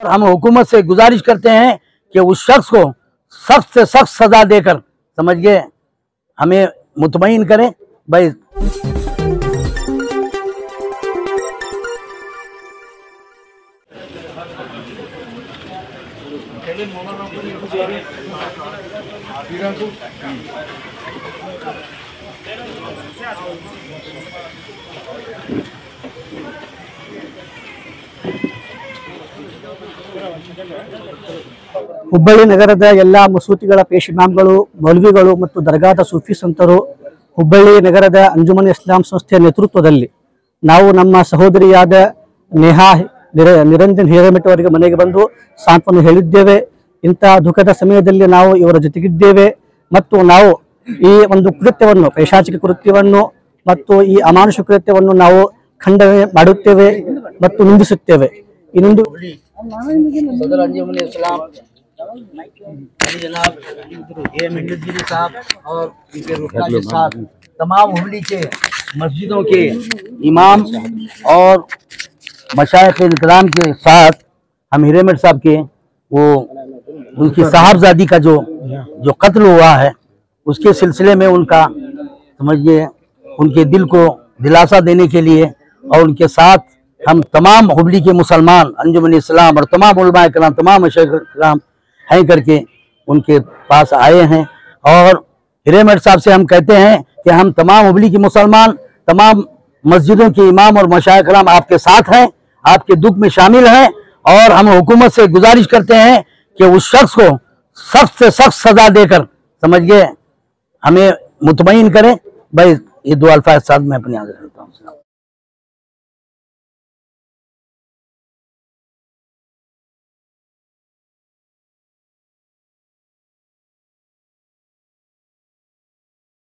हम हुकूमत से गुजारिश करते हैं कि उस शख्स को सख्त से सख्त सजा देकर समझ गए हमें मुतमईन करें भाई। ಹುಬ್ಬಳ್ಳಿ ನಗರದ ಎಲ್ಲ ಮಸೂತಿಗಳ ಪೇಶಿಮಾಮ್ಗಳು, ಮೌಲ್ವಿಗಳು ಮತ್ತು ದರ್ಗಾದ ಸೂಫಿ ಸಂತರು ಹುಬ್ಬಳ್ಳಿ ನಗರದ ಅಂಜುಮನ್ ಇಸ್ಲಾಂ ಸಂಸ್ಥೆಯ ನೇತೃತ್ವದಲ್ಲಿ ನಾವು ನಮ್ಮ ಸಹೋದರಿಯಾದ ನೇಹಾ ನಿರಂಜನ್ ಹಿರೇಮಠ ಅವರಿಗೆ ಮನೆಗೆ ಬಂದು ಸಾಂತ್ವನ ಹೇಳಿದ್ದೇವೆ. ಇಂಥ ದುಃಖದ ಸಮಯದಲ್ಲಿ ನಾವು ಇವರ ಜೊತೆಗಿದ್ದೇವೆ ಮತ್ತು ನಾವು ಈ ಒಂದು ಕೃತ್ಯವನ್ನು, ಪೈಶಾಚಿಕ ಕೃತ್ಯವನ್ನು ಮತ್ತು ಈ ಅಮಾನುಷ ಕೃತ್ಯವನ್ನು ನಾವು ಖಂಡನೆ ಮಾಡುತ್ತೇವೆ ಮತ್ತು ನಿಂದಿಸುತ್ತೇವೆ. ಇನ್ನೊಂದು सदर अंजुमन इस्लाम जनाब साहब और उनके रुकना के साथ तमाम हुबली के मस्जिदों के इमाम और मशाइख इकराम के साथ हम हिरेमठ साहब के वो उनकी साहबजादी का जो कत्ल हुआ है उसके सिलसिले में उनका समझिए उनके दिल को दिलासा देने के लिए और उनके साथ हम तमाम हुबली के मुसलमान अंजुमन इस्लाम और तमाम उलमा इकराम, तमाम मशाइख इकराम हैं करके उनके पास आए हैं। और हिरेमठ साहब से हम कहते हैं कि हम तमाम हुबली के मुसलमान, तमाम मस्जिदों के इमाम और मशाइख इकराम आपके साथ हैं, आपके दुख में शामिल हैं और हम हुकूमत से गुजारिश करते हैं कि उस शख्स को सख्त से सख्त सजा देकर समझ गए हमें मुतमईन करें भाई। ये दो अल्फाज साथ में अपने आगे करता हूँ।